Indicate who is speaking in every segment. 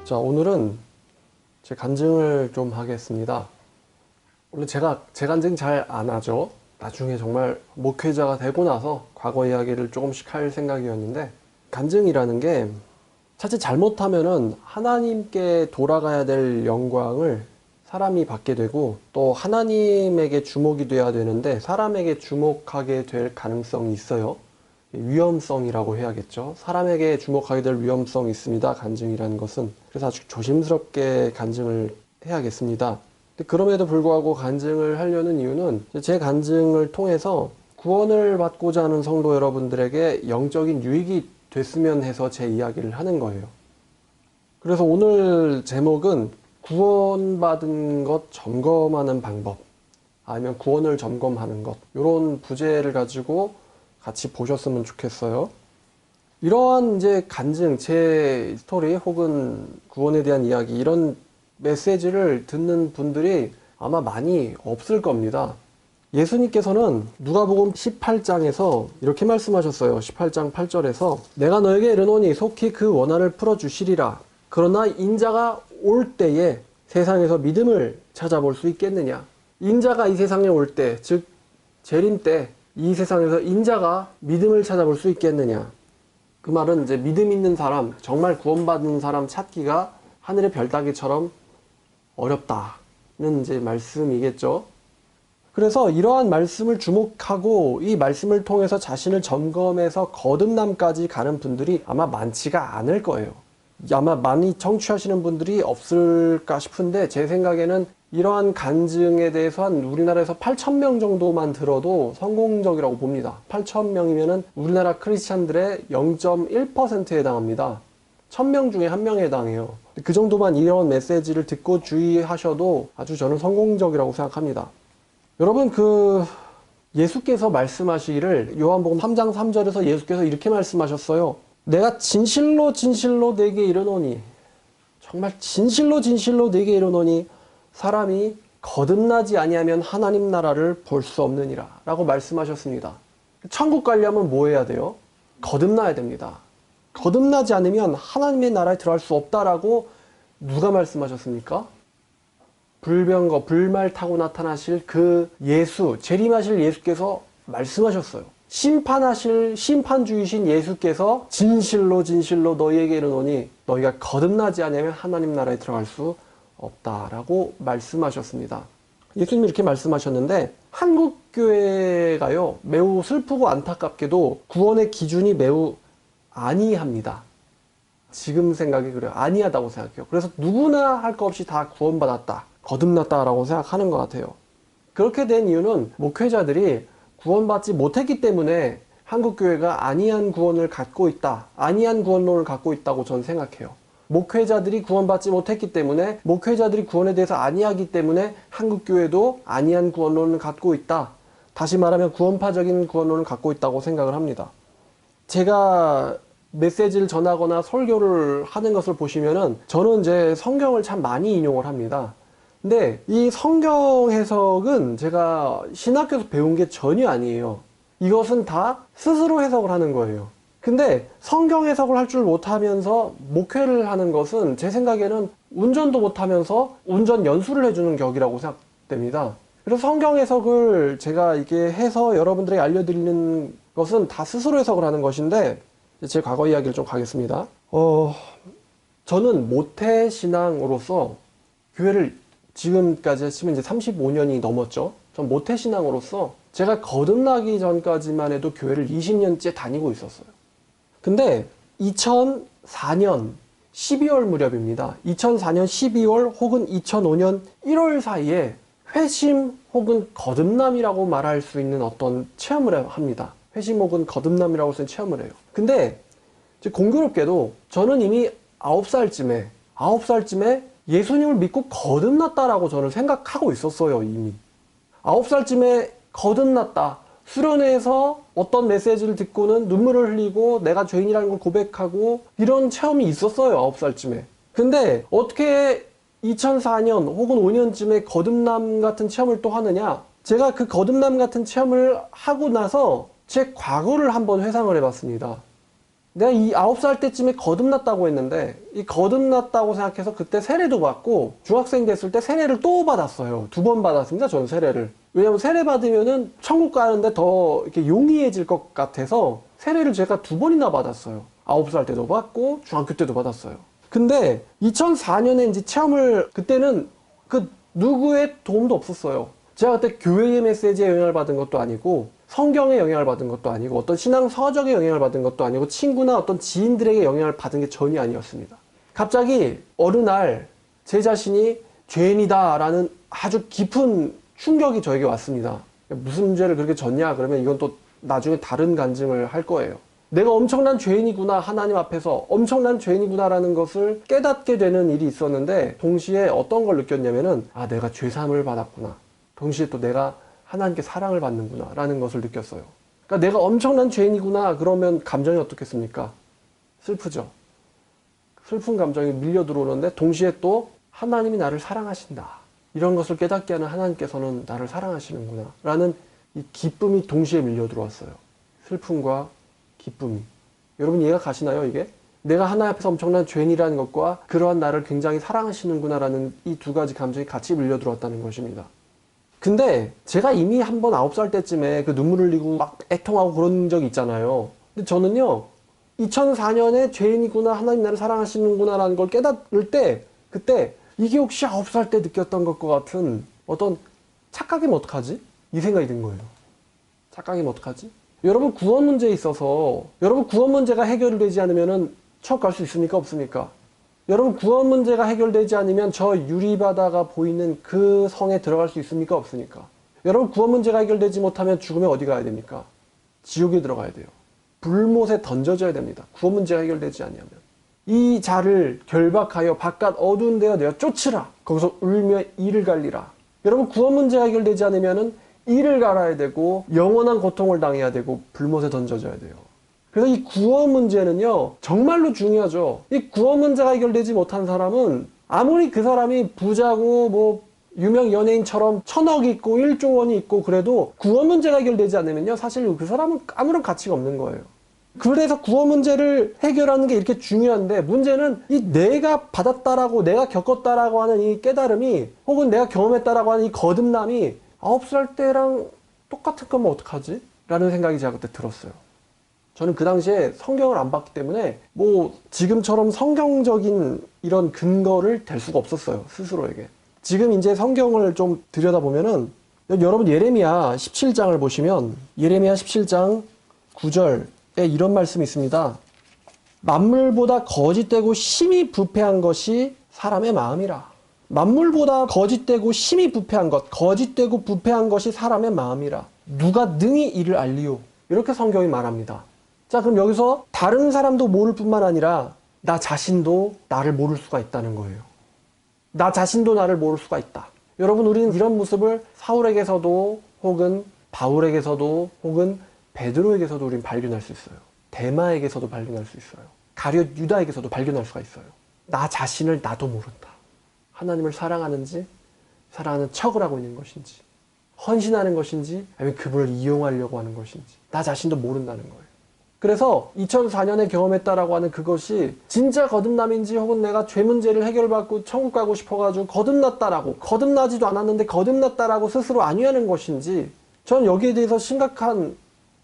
Speaker 1: 자, 오늘은 제 간증을 좀 하겠습니다. 원래 제가 제 간증 잘 안 하죠. 나중에 정말 목회자가 되고 나서 과거 이야기를 조금씩 할 생각이었는데, 간증이라는 게 자칫 잘못하면은 하나님께 돌아가야 될 영광을 사람이 받게 되고, 또 하나님에게 주목이 돼야 되는데 사람에게 주목하게 될 가능성이 있어요. 위험성이라고 해야겠죠. 사람에게 주목하게 될 위험성이 있습니다, 간증이라는 것은. 그래서 아주 조심스럽게 간증을 해야겠습니다. 그럼에도 불구하고 간증을 하려는 이유는 제 간증을 통해서 구원을 받고자 하는 성도 여러분들에게 영적인 유익이 됐으면 해서 제 이야기를 하는 거예요. 그래서 오늘 제목은 구원받은 것 점검하는 방법, 아니면 구원을 점검하는 것, 이런 부제를 가지고 같이 보셨으면 좋겠어요. 이러한 이제 간증, 제 스토리 혹은 구원에 대한 이야기, 이런 메시지를 듣는 분들이 아마 많이 없을 겁니다. 예수님께서는 누가복음 18장에서 이렇게 말씀하셨어요. 18장 8절에서 내가 너에게 이르노니 속히 그 원한을 풀어주시리라. 그러나 인자가 올 때에 세상에서 믿음을 찾아볼 수 있겠느냐. 인자가 이 세상에 올 때, 즉 재림 때 이 세상에서 인자가 믿음을 찾아볼 수 있겠느냐. 그 말은 이제 믿음 있는 사람, 정말 구원받은 사람 찾기가 하늘의 별 따기처럼 어렵다는 이제 말씀이겠죠. 그래서 이러한 말씀을 주목하고 이 말씀을 통해서 자신을 점검해서 거듭남까지 가는 분들이 아마 많지가 않을 거예요. 아마 많이 청취하시는 분들이 없을까 싶은데, 제 생각에는 이러한 간증에 대해서 한 우리나라에서 8,000명 정도만 들어도 성공적이라고 봅니다. 8,000명이면 우리나라 크리스찬들의 0.1%에 해당합니다. 1,000명 중에 1명에 해당해요. 그 정도만 이런 메시지를 듣고 주의하셔도 아주 저는 성공적이라고 생각합니다. 여러분, 예수께서 말씀하시기를 요한복음 3장 3절에서 예수께서 이렇게 말씀하셨어요. 내가 진실로 진실로 네게 이르노니, 정말 진실로 진실로 네게 이르노니 사람이 거듭나지 아니하면 하나님 나라를 볼 수 없느니라 라고 말씀하셨습니다. 천국 가려면 뭐 해야 돼요? 거듭나야 됩니다. 거듭나지 않으면 하나님의 나라에 들어갈 수 없다라고 누가 말씀하셨습니까? 불병거, 불말 타고 나타나실 그 예수, 재림하실 예수께서 말씀하셨어요. 심판주이신 예수께서 진실로 진실로 너희에게 이르노니 너희가 거듭나지 않으면 하나님 나라에 들어갈 수 없다라고 말씀하셨습니다. 예수님이 이렇게 말씀하셨는데, 한국교회가요 매우 슬프고 안타깝게도 구원의 기준이 매우 아니합니다. 지금 생각이 그래요. 아니하다고 생각해요. 그래서 누구나 할 것 없이 다 구원받았다, 거듭났다라고 생각하는 것 같아요. 그렇게 된 이유는 목회자들이 구원받지 못했기 때문에 한국교회가 아니한 구원을 갖고 있다, 아니한 구원론을 갖고 있다고 저는 생각해요. 목회자들이 구원받지 못했기 때문에, 목회자들이 구원에 대해서 아니하기 때문에 한국교회도 아니한 구원론을 갖고 있다. 다시 말하면 구원파적인 구원론을 갖고 있다고 생각을 합니다. 제가 메시지를 전하거나 설교를 하는 것을 보시면은 저는 이제 성경을 참 많이 인용을 합니다. 근데 이 성경 해석은 제가 신학교에서 배운 게 전혀 아니에요. 이것은 다 스스로 해석을 하는 거예요. 근데 성경 해석을 할 줄 못하면서 목회를 하는 것은 제 생각에는 운전도 못하면서 운전 연수를 해주는 격이라고 생각됩니다. 그래서 성경 해석을 제가 이렇게 해서 여러분들에게 알려드리는 것은 다 스스로 해석을 하는 것인데, 제 과거 이야기를 좀 가겠습니다. 저는 모태신앙으로서 교회를 지금까지 했으면 이제 35년이 넘었죠. 전 모태신앙으로서 제가 거듭나기 전까지만 해도 교회를 20년째 다니고 있었어요. 근데 2004년 12월 무렵입니다. 2004년 12월 혹은 2005년 1월 사이에 회심 혹은 거듭남이라고 말할 수 있는 어떤 체험을 합니다. 회심 혹은 거듭남이라고 쓰는 체험을 해요. 근데 공교롭게도 저는 이미 9살쯤에 예수님을 믿고 거듭났다라고 저는 생각하고 있었어요. 이미 9살쯤에 거듭났다, 수련회에서 어떤 메시지를 듣고는 눈물을 흘리고 내가 죄인이라는 걸 고백하고, 이런 체험이 있었어요. 9살쯤에. 근데 어떻게 2004년 혹은 5년쯤에 거듭남 같은 체험을 또 하느냐? 제가 그 거듭남 같은 체험을 하고 나서 제 과거를 한번 회상을 해봤습니다. 내가 이 9살 때쯤에 거듭났다고 했는데 이 거듭났다고 생각해서 그때 세례도 받고 중학생 됐을 때 세례를 또 받았어요. 2번 받았습니다. 저는 세례를. 왜냐면 세례 받으면은 천국 가는데 더 이렇게 용이해질 것 같아서 세례를 제가 2번이나 받았어요. 9살 때도 받고 중학교 때도 받았어요. 근데 2004년에 이제 체험을 그때는 그 누구의 도움도 없었어요. 제가 그때 교회의 메시지에 영향을 받은 것도 아니고 성경에 영향을 받은 것도 아니고 어떤 신앙 서적에 영향을 받은 것도 아니고 친구나 어떤 지인들에게 영향을 받은 게 전혀 아니었습니다. 갑자기 어느 날 제 자신이 죄인이다 라는 아주 깊은 충격이 저에게 왔습니다. 무슨 죄를 그렇게 졌냐 그러면 이건 또 나중에 다른 간증을 할 거예요. 내가 엄청난 죄인이구나, 하나님 앞에서 엄청난 죄인이구나라는 것을 깨닫게 되는 일이 있었는데 동시에 어떤 걸 느꼈냐면은 아, 내가 죄사함을 받았구나. 동시에 또 내가 하나님께 사랑을 받는구나 라는 것을 느꼈어요. 그러니까 내가 엄청난 죄인이구나 그러면 감정이 어떻겠습니까? 슬프죠. 슬픈 감정이 밀려 들어오는데 동시에 또 하나님이 나를 사랑하신다. 이런 것을 깨닫게 하는 하나님께서는 나를 사랑하시는구나 라는 이 기쁨이 동시에 밀려 들어왔어요. 슬픔과 기쁨이. 여러분 이해가 가시나요 이게? 내가 하나님 앞에서 엄청난 죄인이라는 것과 그러한 나를 굉장히 사랑하시는구나 라는 이 두 가지 감정이 같이 밀려 들어왔다는 것입니다. 근데 제가 이미 한번 9살 때쯤에 그 눈물 흘리고 막 애통하고 그런 적이 있잖아요. 근데 저는요 2004년에 죄인이구나 하나님 나를 사랑하시는구나 라는 걸 깨달을 때 그때 이게 혹시 9살 때 느꼈던 것과 같은 어떤 착각이면 어떡하지? 이 생각이 든 거예요. 착각이면 어떡하지? 여러분 구원 문제에 있어서 여러분 구원 문제가 해결되지 않으면 천국 갈 수 있습니까? 없습니까? 여러분 구원 문제가 해결되지 않으면 저 유리바다가 보이는 그 성에 들어갈 수 있습니까? 없습니까? 여러분 구원 문제가 해결되지 못하면 죽으면 어디 가야 됩니까? 지옥에 들어가야 돼요. 불못에 던져져야 됩니다. 구원 문제가 해결되지 않으면. 이 자를 결박하여 바깥 어두운 데어 내어 쫓으라. 거기서 울며 이를 갈리라. 여러분 구원 문제가 해결되지 않으면 이를 갈아야 되고 영원한 고통을 당해야 되고 불못에 던져져야 돼요. 그래서 이 구원 문제는요 정말로 중요하죠. 이 구원 문제가 해결되지 못한 사람은 아무리 그 사람이 부자고 뭐 유명 연예인처럼 1000억 있고 1조 원이 있고 그래도 구원 문제가 해결되지 않으면요 사실 그 사람은 아무런 가치가 없는 거예요. 그래서 구원 문제를 해결하는 게 이렇게 중요한데 문제는 이 내가 받았다라고 내가 겪었다라고 하는 이 깨달음이 혹은 내가 경험했다라고 하는 이 거듭남이 9살 때랑 똑같은 거면 어떡하지? 라는 생각이 제가 그때 들었어요. 저는 그 당시에 성경을 안 봤기 때문에 뭐 지금처럼 성경적인 이런 근거를 댈 수가 없었어요. 스스로에게. 지금 이제 성경을 좀 들여다보면은 여러분 예레미야 17장을 보시면 예레미야 17장 9절에 이런 말씀이 있습니다. 만물보다 거짓되고 심히 부패한 것이 사람의 마음이라. 만물보다 거짓되고 심히 부패한 것, 거짓되고 부패한 것이 사람의 마음이라. 누가 능히 이를 알리요? 이렇게 성경이 말합니다. 자, 그럼 여기서 다른 사람도 모를 뿐만 아니라 나 자신도 나를 모를 수가 있다는 거예요. 나 자신도 나를 모를 수가 있다. 여러분, 우리는 이런 모습을 사울에게서도 혹은 바울에게서도 혹은 베드로에게서도 우리는 발견할 수 있어요. 데마에게서도 발견할 수 있어요. 가룟 유다에게서도 발견할 수가 있어요. 나 자신을 나도 모른다. 하나님을 사랑하는지 사랑하는 척을 하고 있는 것인지 헌신하는 것인지 아니면 그분을 이용하려고 하는 것인지 나 자신도 모른다는 거예요. 그래서 2004년에 경험했다라고 하는 그것이 진짜 거듭남인지 혹은 내가 죄 문제를 해결받고 천국 가고 싶어가지고 거듭났다라고 거듭나지도 않았는데 거듭났다라고 스스로 안위하는 것인지 저는 여기에 대해서 심각한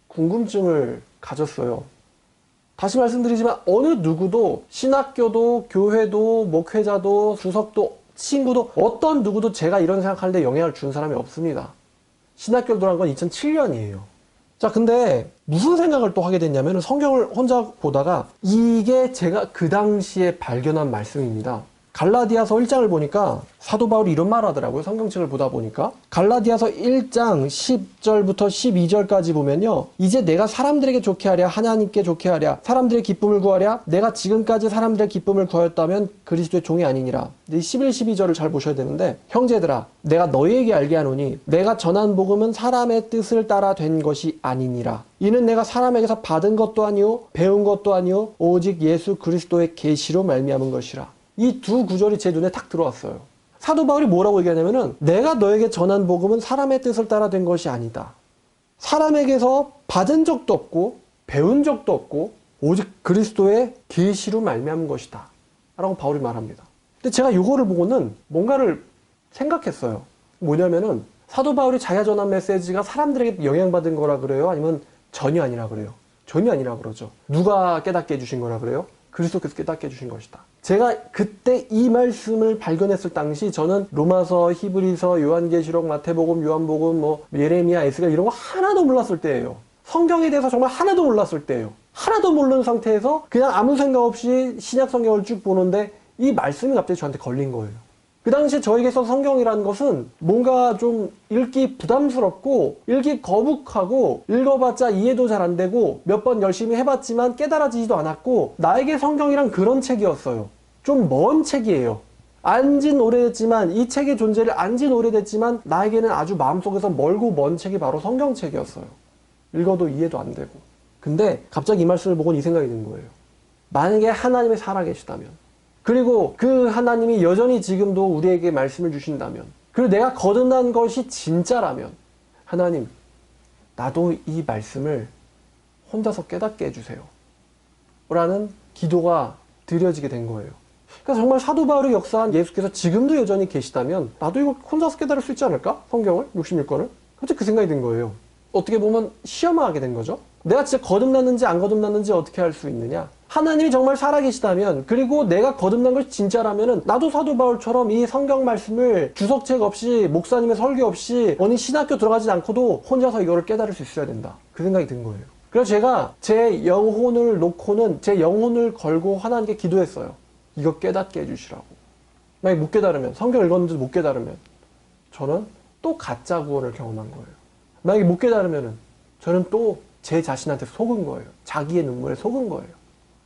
Speaker 1: 궁금증을 가졌어요. 다시 말씀드리지만 어느 누구도 신학교도 교회도 목회자도 주석도 친구도 어떤 누구도 제가 이런 생각하는데 영향을 준 사람이 없습니다. 신학교를 들어간 건 2007년이에요. 자, 근데 무슨 생각을 또 하게 됐냐면 성경을 혼자 보다가 이게 제가 그 당시에 발견한 말씀입니다. 갈라디아서 1장을 보니까 사도 바울이 이런 말 하더라고요. 성경책을 보다 보니까 갈라디아서 1장 10절부터 12절까지 보면요, 이제 내가 사람들에게 좋게 하랴 하나님께 좋게 하랴 사람들의 기쁨을 구하랴 내가 지금까지 사람들의 기쁨을 구하였다면 그리스도의 종이 아니니라. 11, 12절을 잘 보셔야 되는데, 형제들아 내가 너희에게 알게 하노니 내가 전한 복음은 사람의 뜻을 따라 된 것이 아니니라. 이는 내가 사람에게서 받은 것도 아니요 배운 것도 아니요 오직 예수 그리스도의 계시로 말미암은 것이라. 이 두 구절이 제 눈에 탁 들어왔어요. 사도 바울이 뭐라고 얘기하냐면은 내가 너에게 전한 복음은 사람의 뜻을 따라 된 것이 아니다. 사람에게서 받은 적도 없고 배운 적도 없고 오직 그리스도의 계시로 말미암은 것이다 라고 바울이 말합니다. 근데 제가 이거를 보고는 뭔가를 생각했어요. 뭐냐면은 사도 바울이 자기가 전한 메시지가 사람들에게 영향받은 거라 그래요? 아니면 전혀 아니라 그래요? 전혀 아니라 그러죠. 누가 깨닫게 해주신 거라 그래요? 그리스도께서 깨닫게 해주신 것이다. 제가 그때 이 말씀을 발견했을 당시 저는 로마서, 히브리서, 요한계시록, 마태복음, 요한복음, 예레미야, 에스겔 이런 거 하나도 몰랐을 때예요. 성경에 대해서 정말 하나도 몰랐을 때예요. 하나도 모르는 상태에서 그냥 아무 생각 없이 신약 성경을 쭉 보는데 이 말씀이 갑자기 저한테 걸린 거예요. 그 당시에 저에게서 성경이라는 것은 뭔가 좀 읽기 부담스럽고 읽기 거북하고 읽어봤자 이해도 잘 안 되고 몇 번 열심히 해봤지만 깨달아지지도 않았고 나에게 성경이란 그런 책이었어요. 좀 먼 책이에요. 안진 오래됐지만 이 책의 존재를 안진 오래됐지만 나에게는 아주 마음속에서 멀고 먼 책이 바로 성경책이었어요. 읽어도 이해도 안 되고. 근데 갑자기 이 말씀을 보고 이 생각이 든 거예요. 만약에 하나님이 살아계시다면 그리고 그 하나님이 여전히 지금도 우리에게 말씀을 주신다면 그리고 내가 거듭난 것이 진짜라면 하나님 나도 이 말씀을 혼자서 깨닫게 해주세요 라는 기도가 드려지게 된 거예요. 그러니까 정말 사도 바울이 역사한 예수께서 지금도 여전히 계시다면 나도 이거 혼자서 깨달을 수 있지 않을까? 성경을 66권을 갑자기 그 생각이 든 거예요. 어떻게 보면 시험하게 된 거죠. 내가 진짜 거듭났는지 안 거듭났는지 어떻게 할 수 있느냐. 하나님이 정말 살아계시다면 그리고 내가 거듭난 것이 진짜라면 나도 사도 바울처럼 이 성경 말씀을 주석책 없이 목사님의 설교 없이 어느 신학교 들어가지 않고도 혼자서 이거를 깨달을 수 있어야 된다. 그 생각이 든 거예요. 그래서 제가 제 영혼을 놓고는 제 영혼을 걸고 하나님께 기도했어요. 이거 깨닫게 해주시라고. 만약 못 깨달으면 성경 읽었는데도 못 깨달으면 저는 또 가짜 구원을 경험한 거예요. 만약에 못 깨달으면 저는 또 제 자신한테 속은 거예요. 자기의 눈물에 속은 거예요.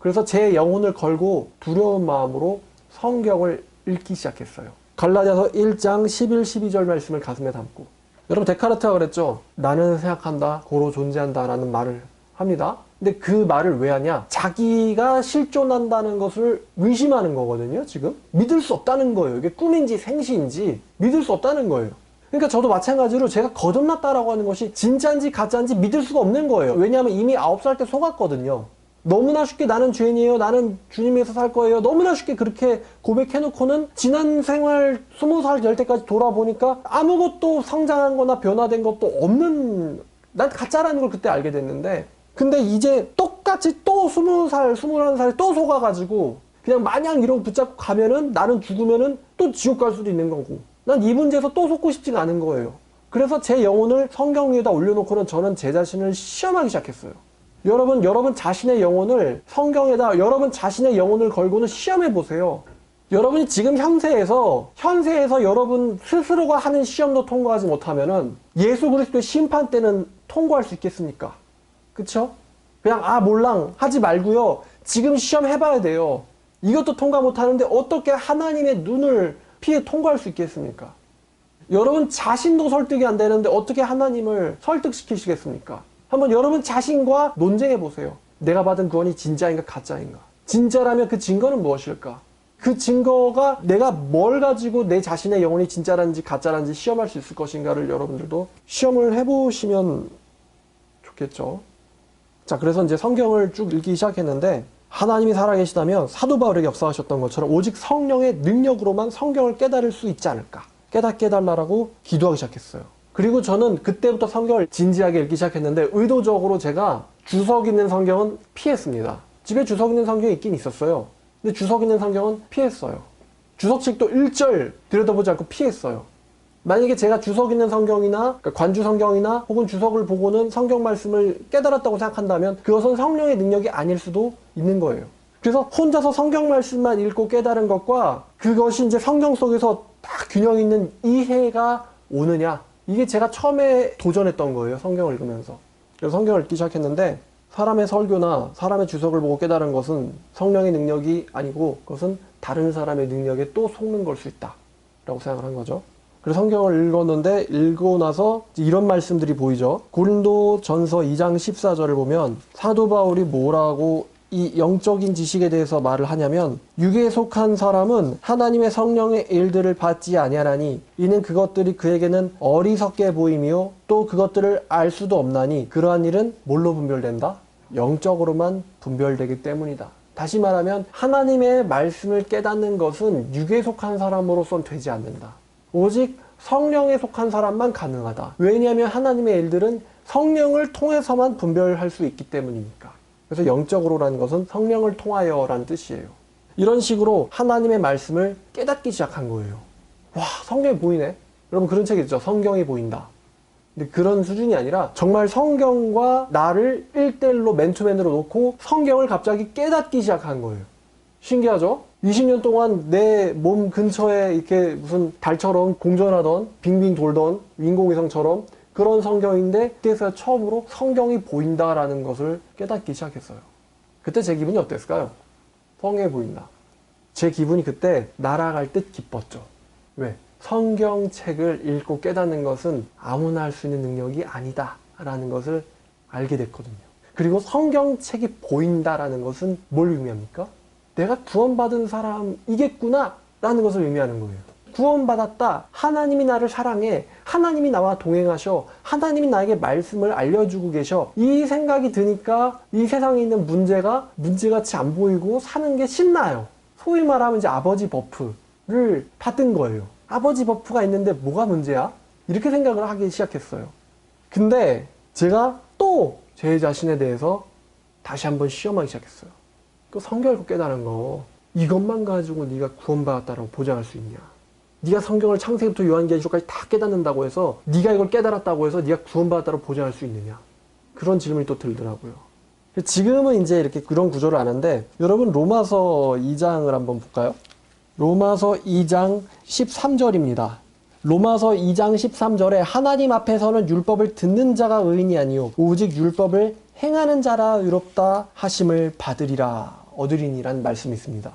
Speaker 1: 그래서 제 영혼을 걸고 두려운 마음으로 성경을 읽기 시작했어요. 갈라디아서 1장 11, 12절 말씀을 가슴에 담고. 여러분 데카르트가 그랬죠. 나는 생각한다, 고로 존재한다 라는 말을 합니다. 근데 그 말을 왜 하냐? 자기가 실존한다는 것을 의심하는 거거든요. 지금 믿을 수 없다는 거예요. 이게 꿈인지 생시인지 믿을 수 없다는 거예요. 그러니까 저도 마찬가지로 제가 거듭났다라고 하는 것이 진짜인지 가짜인지 믿을 수가 없는 거예요. 왜냐하면 이미 9살 때 속았거든요. 너무나 쉽게 나는 죄인이에요. 나는 주님 위해서 살 거예요. 너무나 쉽게 그렇게 고백해놓고는 지난 생활 20살 될 때까지 돌아보니까 아무것도 성장한 거나 변화된 것도 없는, 난 가짜라는 걸 그때 알게 됐는데, 근데 이제 똑같이 또 20살, 21살에 또 속아가지고 그냥 마냥 이러고 붙잡고 가면은 나는 죽으면은 또 지옥 갈 수도 있는 거고, 난 이 문제에서 또 속고 싶지가 않은 거예요. 그래서 제 영혼을 성경 위에다 올려놓고는 저는 제 자신을 시험하기 시작했어요. 여러분 자신의 영혼을 성경에다 여러분 자신의 영혼을 걸고는 시험해 보세요. 여러분이 지금 현세에서 여러분 스스로가 하는 시험도 통과하지 못하면은 예수 그리스도의 심판 때는 통과할 수 있겠습니까? 그쵸? 그냥 몰랑 하지 말고요. 지금 시험 해봐야 돼요. 이것도 통과 못하는데 어떻게 하나님의 눈을 피해 통과할 수 있겠습니까? 여러분 자신도 설득이 안 되는데 어떻게 하나님을 설득시키시겠습니까? 한번 여러분 자신과 논쟁해 보세요. 내가 받은 구원이 진짜인가 가짜인가? 진짜라면 그 증거는 무엇일까? 그 증거가 내가 뭘 가지고 내 자신의 영혼이 진짜라는지 가짜라는지 시험할 수 있을 것인가를 여러분들도 시험을 해보시면 좋겠죠. 자, 그래서 이제 성경을 쭉 읽기 시작했는데 하나님이 살아계시다면 사도 바울에게 역사하셨던 것처럼 오직 성령의 능력으로만 성경을 깨달을 수 있지 않을까? 깨닫게 해달라고 기도하기 시작했어요. 그리고 저는 그때부터 성경을 진지하게 읽기 시작했는데 의도적으로 제가 주석 있는 성경은 피했습니다. 집에 주석 있는 성경이 있긴 있었어요. 근데 주석 있는 성경은 피했어요. 주석책도 1절 들여다보지 않고 피했어요. 만약에 제가 주석 있는 성경이나 관주 성경이나 혹은 주석을 보고는 성경 말씀을 깨달았다고 생각한다면 그것은 성령의 능력이 아닐 수도 있는 거예요. 그래서 혼자서 성경 말씀만 읽고 깨달은 것과 그것이 이제 성경 속에서 딱 균형 있는 이해가 오느냐, 이게 제가 처음에 도전했던 거예요. 성경을 읽으면서. 그래서 성경을 읽기 시작했는데 사람의 설교나 사람의 주석을 보고 깨달은 것은 성령의 능력이 아니고 그것은 다른 사람의 능력에 또 속는 걸 수 있다 라고 생각을 한 거죠. 그래서 성경을 읽었는데 읽고 나서 이런 말씀들이 보이죠. 고린도 전서 2장 14절을 보면 사도 바울이 뭐라고 이 영적인 지식에 대해서 말을 하냐면 육에 속한 사람은 하나님의 성령의 일들을 받지 아니하나니 이는 그것들이 그에게는 어리석게 보이며 또 그것들을 알 수도 없나니 그러한 일은 뭘로 분별된다? 영적으로만 분별되기 때문이다. 다시 말하면 하나님의 말씀을 깨닫는 것은 육에 속한 사람으로선 되지 않는다. 오직 성령에 속한 사람만 가능하다. 왜냐하면 하나님의 일들은 성령을 통해서만 분별할 수 있기 때문이니까. 그래서 영적으로라는 것은 성령을 통하여라는 뜻이에요. 이런 식으로 하나님의 말씀을 깨닫기 시작한 거예요. 와, 성경이 보이네. 여러분 그런 책 있죠. 성경이 보인다. 근데 그런 수준이 아니라 정말 성경과 나를 1대1로 맨투맨으로 놓고 성경을 갑자기 깨닫기 시작한 거예요. 신기하죠? 20년 동안 내 몸 근처에 이렇게 무슨 달처럼 공전하던 빙빙 돌던 인공위성처럼 그런 성경인데 그때서 처음으로 성경이 보인다라는 것을 깨닫기 시작했어요. 그때 제 기분이 어땠을까요? 성경이 보인다. 제 기분이 그때 날아갈 듯 기뻤죠. 왜? 성경책을 읽고 깨닫는 것은 아무나 할 수 있는 능력이 아니다 라는 것을 알게 됐거든요. 그리고 성경책이 보인다라는 것은 뭘 의미합니까? 내가 구원받은 사람이겠구나 라는 것을 의미하는 거예요. 구원받았다. 하나님이 나를 사랑해. 하나님이 나와 동행하셔. 하나님이 나에게 말씀을 알려주고 계셔. 이 생각이 드니까 이 세상에 있는 문제가 문제같이 안 보이고 사는 게 신나요. 소위 말하면 이제 아버지 버프를 받은 거예요. 아버지 버프가 있는데 뭐가 문제야? 이렇게 생각을 하기 시작했어요. 근데 제가 또 제 자신에 대해서 다시 한번 시험하기 시작했어요. 그 성경 읽고 깨달은 거 이것만 가지고 네가 구원받았다라고 보장할 수 있냐? 네가 성경을 창세기부터 요한계시록까지 다 깨닫는다고 해서 네가 이걸 깨달았다고 해서 네가 구원받았다고 보장할 수 있느냐? 그런 질문이 또 들더라고요. 지금은 이제 이렇게 그런 구조를 아는데 여러분 로마서 2장을 한번 볼까요? 로마서 2장 13절입니다. 로마서 2장 13절에 하나님 앞에서는 율법을 듣는 자가 의인이 아니요 오직 율법을 행하는 자라 의롭다 하심을 얻으리니라는 말씀이 있습니다.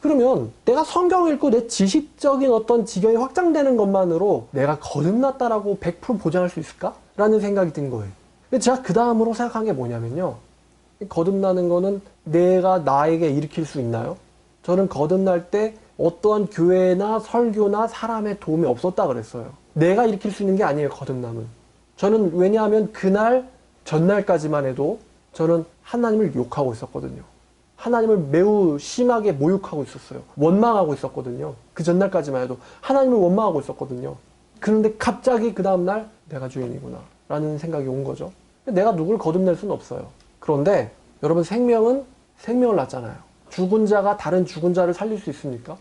Speaker 1: 그러면 내가 성경 읽고 내 지식적인 어떤 지경이 확장되는 것만으로 내가 거듭났다라고 100% 보장할 수 있을까? 라는 생각이 든 거예요. 근데 제가 그 다음으로 생각한 게 뭐냐면요. 거듭나는 거는 내가 나에게 일으킬 수 있나요? 저는 거듭날 때 어떠한 교회나 설교나 사람의 도움이 없었다 그랬어요. 내가 일으킬 수 있는 게 아니에요, 거듭남은. 저는 왜냐하면 그날 전날까지만 해도 저는 하나님을 욕하고 있었거든요. 하나님을 매우 심하게 모욕하고 있었어요. 원망하고 있었거든요. 그 전날까지만 해도 하나님을 원망하고 있었거든요. 그런데 갑자기 그 다음날 내가 주인이구나 라는 생각이 온 거죠. 내가 누굴 거듭낼 수는 없어요. 그런데 여러분 생명은 생명을 낳잖아요. 죽은 자가 다른 죽은 자를 살릴 수 있습니까?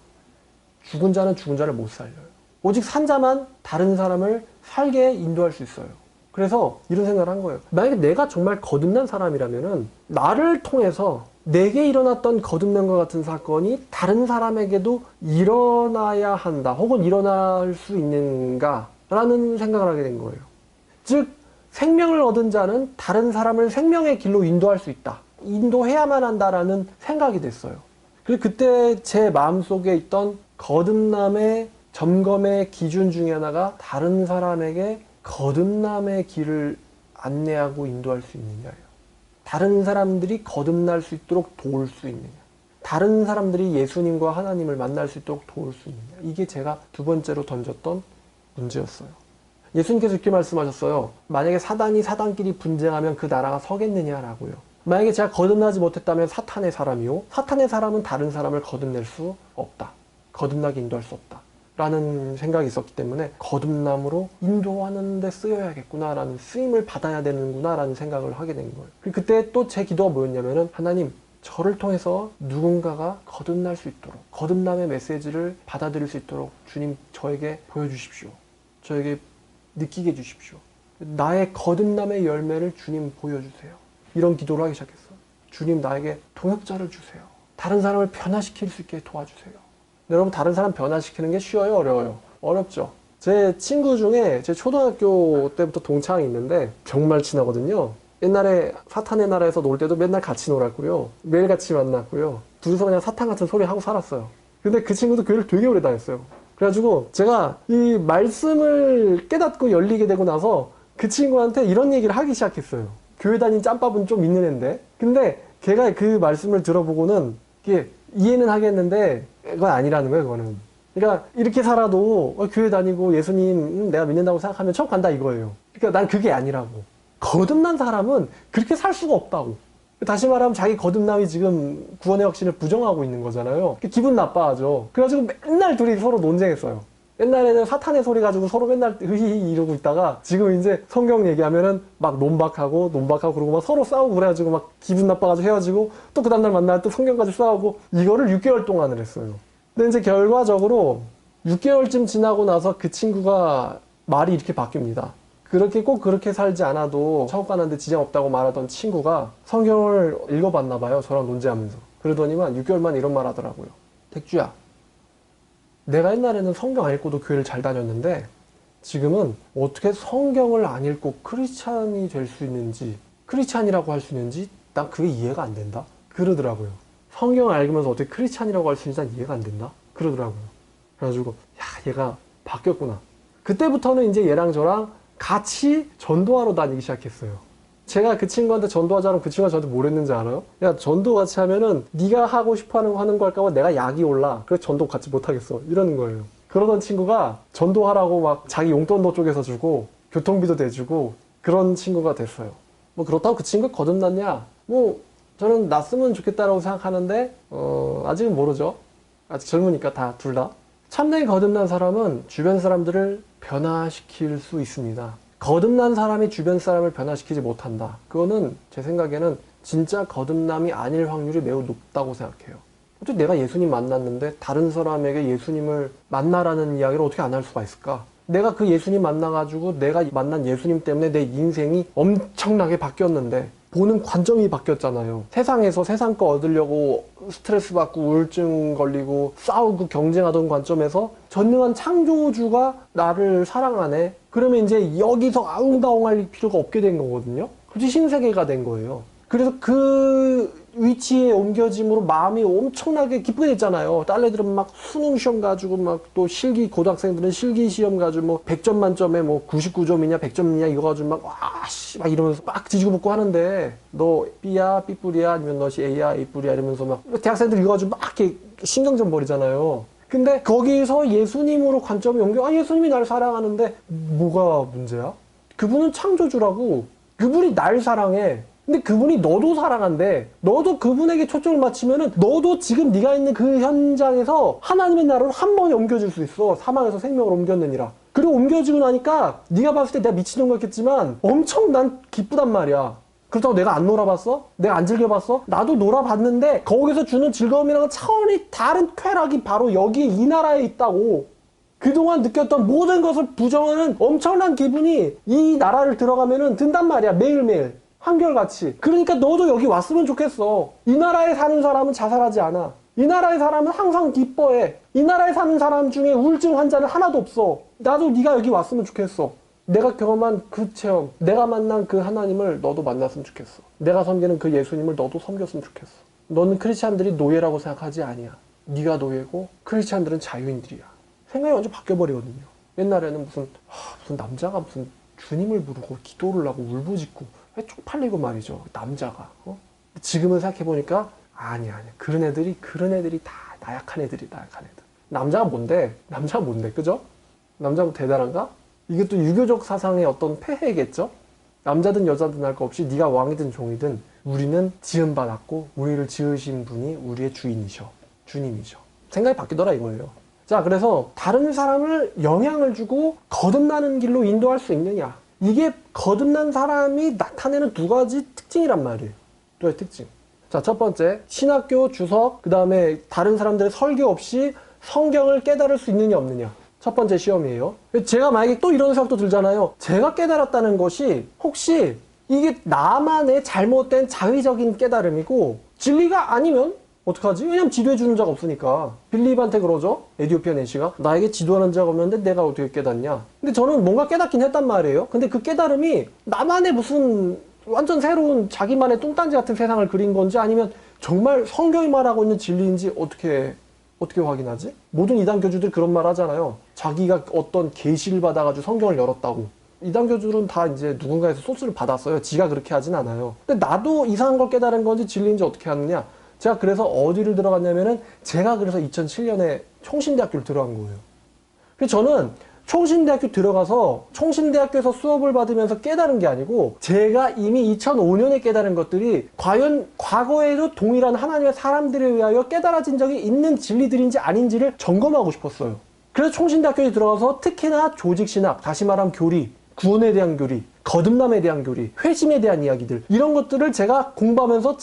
Speaker 1: 죽은 자는 죽은 자를 못 살려요. 오직 산 자만 다른 사람을 살게 인도할 수 있어요. 그래서 이런 생각을 한 거예요. 만약에 내가 정말 거듭난 사람이라면은 나를 통해서 내게 일어났던 거듭남과 같은 사건이 다른 사람에게도 일어나야 한다. 혹은 일어날 수 있는가? 라는 생각을 하게 된 거예요. 즉 생명을 얻은 자는 다른 사람을 생명의 길로 인도할 수 있다. 인도해야만 한다라는 생각이 됐어요. 그리고 그때 제 마음속에 있던 거듭남의 점검의 기준 중에 하나가 다른 사람에게 거듭남의 길을 안내하고 인도할 수 있느냐예요. 다른 사람들이 거듭날 수 있도록 도울 수 있느냐. 다른 사람들이 예수님과 하나님을 만날 수 있도록 도울 수 있느냐. 이게 제가 두 번째로 던졌던 문제였어요. 예수님께서 이렇게 말씀하셨어요. 만약에 사단이 사단끼리 분쟁하면 그 나라가 서겠느냐라고요. 만약에 제가 거듭나지 못했다면 사탄의 사람이요. 사탄의 사람은 다른 사람을 거듭낼 수 없다. 거듭나게 인도할 수 없다. 라는 생각이 있었기 때문에 거듭남으로 인도하는 데 쓰여야겠구나 라는 쓰임을 받아야 되는구나 라는 생각을 하게 된 거예요. 그리고 그때 또 제 기도가 뭐였냐면은 하나님 저를 통해서 누군가가 거듭날 수 있도록 거듭남의 메시지를 받아들일 수 있도록 주님 저에게 보여주십시오. 저에게 느끼게 해주십시오. 나의 거듭남의 열매를 주님 보여주세요. 이런 기도를 하기 시작했어요. 주님 나에게 동역자를 주세요. 다른 사람을 변화시킬 수 있게 도와주세요. 여러분 다른 사람 변화시키는 게 쉬워요? 어려워요? 어렵죠. 제 친구 중에 제 초등학교 때부터 동창이 있는데 정말 친하거든요. 옛날에 사탄의 나라에서 놀 때도 맨날 같이 놀았고요. 매일 같이 만났고요. 둘이서 그냥 사탄 같은 소리 하고 살았어요. 근데 그 친구도 교회를 되게 오래 다녔어요. 그래가지고 제가 이 말씀을 깨닫고 열리게 되고 나서 그 친구한테 이런 얘기를 하기 시작했어요. 교회 다닌 짬밥은 좀 있는 앤데 근데 걔가 그 말씀을 들어보고는 이게 이해는 하겠는데 그건 아니라는 거예요. 그거는. 그러니까 이렇게 살아도 교회 다니고 예수님 내가 믿는다고 생각하면 천국 간다 이거예요. 그러니까 난 그게 아니라고. 거듭난 사람은 그렇게 살 수가 없다고. 다시 말하면 자기 거듭남이 지금 구원의 확신을 부정하고 있는 거잖아요. 기분 나빠하죠. 그래가지고 맨날 둘이 서로 논쟁했어요. 옛날에는 사탄의 소리 가지고 서로 맨날 으히히 이러고 있다가 지금 이제 성경 얘기하면은 막 논박하고 그러고 막 서로 싸우고 그래가지고 막 기분 나빠가지고 헤어지고 또 그 다음날 만나면 또 성경 가지고 싸우고 이거를 6개월 동안을 했어요. 근데 이제 결과적으로 6개월쯤 지나고 나서 그 친구가 말이 이렇게 바뀝니다. 그렇게 꼭 그렇게 살지 않아도 천국 가는데 지장 없다고 말하던 친구가 성경을 읽어봤나 봐요. 저랑 논쟁하면서. 그러더니만 6개월 만에 이런 말 하더라고요. 택주야, 내가 옛날에는 성경 안 읽고도 교회를 잘 다녔는데 지금은 어떻게 성경을 안 읽고 크리스찬이 될 수 있는지, 크리스찬이라고 할 수 있는지 난 그게 이해가 안 된다. 그러더라고요. 성경을 읽으면서 어떻게 크리스찬이라고 할 수 있는지 난 이해가 안 된다. 그러더라고요. 그래가지고 야, 얘가 바뀌었구나. 그때부터는 이제 얘랑 저랑 같이 전도하러 다니기 시작했어요. 제가 그 친구한테 전도하자면 그 친구가 저한테 뭘 했는지 알아요? 야, 전도 같이 하면은 네가 하고 싶어 하는 거 할까 봐 내가 약이 올라. 그래서 전도 같이 못하겠어. 이러는 거예요. 그러던 친구가 전도하라고 막 자기 용돈도 쪼개서 주고 교통비도 대주고 그런 친구가 됐어요. 뭐 그렇다고 그 친구가 거듭났냐? 뭐 저는 났으면 좋겠다라고 생각하는데 아직은 모르죠. 아직 젊으니까 다 둘 다. 참되게 거듭난 사람은 주변 사람들을 변화시킬 수 있습니다. 거듭난 사람이 주변 사람을 변화시키지 못한다. 그거는 제 생각에는 진짜 거듭남이 아닐 확률이 매우 높다고 생각해요. 어떻게 내가 예수님 만났는데 다른 사람에게 예수님을 만나라는 이야기를 어떻게 안 할 수가 있을까? 내가 그 예수님 만나가지고 내가 만난 예수님 때문에 내 인생이 엄청나게 바뀌었는데 보는 관점이 바뀌었잖아요. 세상에서 세상 거 얻으려고 스트레스 받고 우울증 걸리고 싸우고 경쟁하던 관점에서 전능한 창조주가 나를 사랑하네. 그러면 이제 여기서 아웅다웅할 필요가 없게 된 거거든요. 그렇지 신세계가 된 거예요. 그래서 그 위치에 옮겨짐으로 마음이 엄청나게 기쁘게 됐잖아요. 딸내들은 막 수능 시험 가지고 막 또 실기 고등학생들은 실기 시험 가지고 뭐 100점 만점에 뭐 99점이냐 100점이냐 이거 가지고 막 와씨 막 이러면서 막 뒤지고 볶고 하는데 너 B야 B뿔이야 아니면 너시 A야 A뿔이야 이러면서 막 대학생들 이거 가지고 막 이렇게 신경전 벌이잖아요. 근데 거기서 예수님으로 관점이 옮겨 예수님이 나를 사랑하는데 뭐가 문제야? 그분은 창조주라고 그분이 날 사랑해. 근데 그분이 너도 사랑한대. 너도 그분에게 초점을 맞추면은 너도 지금 네가 있는 그 현장에서 하나님의 나라로 한 번에 옮겨질 수 있어. 사망에서 생명을 옮겼느니라. 그리고 옮겨지고 나니까 네가 봤을 때 내가 미치는 거겠지만 엄청 난 기쁘단 말이야. 그렇다고 내가 안 놀아봤어? 내가 안 즐겨봤어? 나도 놀아봤는데 거기서 주는 즐거움이랑은 차원이 다른 쾌락이 바로 여기 이 나라에 있다고. 그동안 느꼈던 모든 것을 부정하는 엄청난 기분이 이 나라를 들어가면은 든단 말이야. 매일매일. 한결같이. 그러니까 너도 여기 왔으면 좋겠어. 이 나라에 사는 사람은 자살하지 않아. 이 나라의 사람은 항상 기뻐해. 이 나라에 사는 사람 중에 우울증 환자는 하나도 없어. 나도 네가 여기 왔으면 좋겠어. 내가 경험한 그 체험, 내가 만난 그 하나님을 너도 만났으면 좋겠어. 내가 섬기는 그 예수님을 너도 섬겼으면 좋겠어. 너는 크리스찬들이 노예라고 생각하지 아니야. 네가 노예고 크리스찬들은 자유인들이야. 생각이 완전 바뀌어버리거든요. 옛날에는 무슨 남자가 무슨 주님을 부르고 기도를 하고 울부짖고 왜 쪽팔리고 말이죠. 남자가. 지금은 생각해보니까 아니야. 그런 애들이 다 나약한 애들이. 남자가 뭔데? 그죠? 남자가 뭐 대단한가? 이게 또 유교적 사상의 어떤 폐해겠죠? 남자든 여자든 할 거 없이 네가 왕이든 종이든 우리는 지음받았고 우리를 지으신 분이 우리의 주님이셔. 생각이 바뀌더라 이거예요. 자, 그래서 다른 사람을 영향을 주고 거듭나는 길로 인도할 수 있느냐? 이게 거듭난 사람이 나타내는 두 가지 특징이란 말이에요. 두 가지 특징. 자, 첫 번째, 신학교 주석, 그 다음에 다른 사람들의 설교 없이 성경을 깨달을 수 있느냐 없느냐. 첫 번째 시험이에요. 제가 만약에 또 이런 생각도 들잖아요. 제가 깨달았다는 것이 혹시 이게 나만의 잘못된 자의적인 깨달음이고 진리가 아니면 어떡하지? 왜냐면 지도해주는 자가 없으니까. 빌립한테 그러죠? 에디오피아 내시가. 나에게 지도하는 자가 없는데 내가 어떻게 깨닫냐? 근데 저는 뭔가 깨닫긴 했단 말이에요. 근데 그 깨달음이 나만의 무슨 완전 새로운 자기만의 뚱딴지 같은 세상을 그린 건지 아니면 정말 성경이 말하고 있는 진리인지 어떻게 확인하지? 모든 이단 교주들이 그런 말 하잖아요. 자기가 어떤 계시를 받아가지고 성경을 열었다고. 이단 교주들은 다 이제 누군가에서 소스를 받았어요. 지가 그렇게 하진 않아요. 근데 나도 이상한 걸 깨달은 건지 진리인지 어떻게 하느냐? 제가 그래서 어디를 들어갔냐면은 제가 그래서 2007년에 총신대학교를 들어간 거예요. 그래서 저는 총신대학교 들어가서 총신대학교에서 수업을 받으면서 깨달은 게 아니고 제가 이미 2005년에 깨달은 것들이 과연 과거에도 동일한 하나님의 사람들에 의하여 깨달아진 적이 있는 진리들인지 아닌지를 점검하고 싶었어요. 그래서 총신대학교에 들어가서 특히나 조직신학, 다시 말하면 교리, 구원에 대한 교리, 거듭남에 대한 교리, 회심에 대한 이야기들, 이런 것들을 제가 공부하면서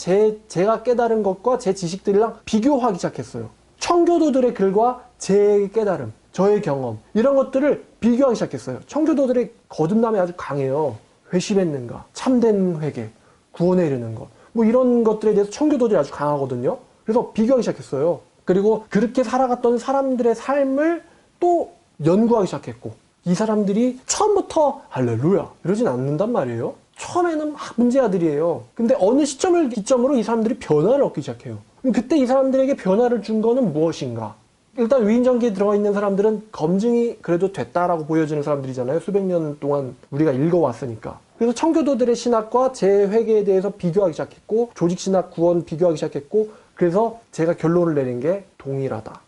Speaker 1: 제가 깨달은 것과 제 지식들이랑 비교하기 시작했어요. 청교도들의 글과 제 깨달음, 저의 경험, 이런 것들을 비교하기 시작했어요. 청교도들의 거듭남이 아주 강해요. 회심했는가, 참된 회개, 구원에 이르는 것, 뭐 이런 것들에 대해서 청교도들이 아주 강하거든요. 그래서 비교하기 시작했어요. 그리고 그렇게 살아갔던 사람들의 삶을 또 연구하기 시작했고, 이 사람들이 처음부터 할렐루야 이러진 않는단 말이에요. 처음에는 막 문제아들이에요. 근데 어느 시점을 기점으로 이 사람들이 변화를 얻기 시작해요. 그럼 그때 이 사람들에게 변화를 준 거는 무엇인가? 일단 위인전기에 들어가 있는 사람들은 검증이 그래도 됐다라고 보여지는 사람들이잖아요. 수백 년 동안 우리가 읽어왔으니까. 그래서 청교도들의 신학과 제 회개에 대해서 비교하기 시작했고, 조직신학, 구원 비교하기 시작했고, 그래서 제가 결론을 내린 게 동일하다는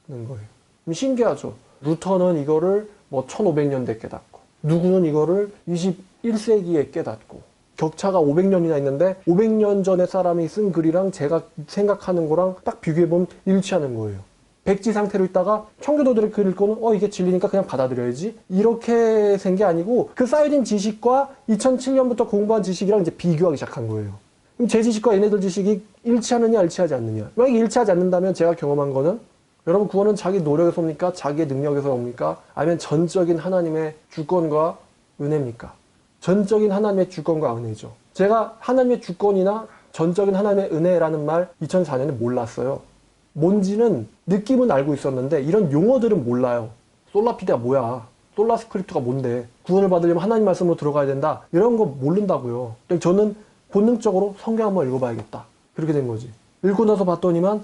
Speaker 1: 거예요. 신기하죠? 루터는 이거를 뭐 1500년대 깨닫고, 누구는 이거를 21세기에 깨닫고, 격차가 500년이나 있는데 500년 전에 사람이 쓴 글이랑 제가 생각하는 거랑 딱 비교해보면 일치하는 거예요. 백지 상태로 있다가 청교도들의 글을 읽고는 이게 진리니까 그냥 받아들여야지, 이렇게 생 게 아니고 그 쌓여진 지식과 2007년부터 공부한 지식이랑 이제 비교하기 시작한 거예요. 그럼 제 지식과 얘네들 지식이 일치하느냐 일치하지 않느냐. 만약에 일치하지 않는다면 제가 경험한 거는, 여러분 구원은 자기 노력에서 옵니까? 자기의 능력에서 옵니까? 아니면 전적인 하나님의 주권과 은혜입니까? 전적인 하나님의 주권과 은혜죠. 제가 하나님의 주권이나 전적인 하나님의 은혜라는 말 2004년에 몰랐어요. 뭔지는 느낌은 알고 있었는데 이런 용어들은 몰라요. 솔라피데가 뭐야? 솔라스크립트가 뭔데? 구원을 받으려면 하나님 말씀으로 들어가야 된다. 이런 거 모른다고요. 저는 본능적으로 성경 한번 읽어봐야겠다. 그렇게 된 거지. 읽고 나서 봤더니만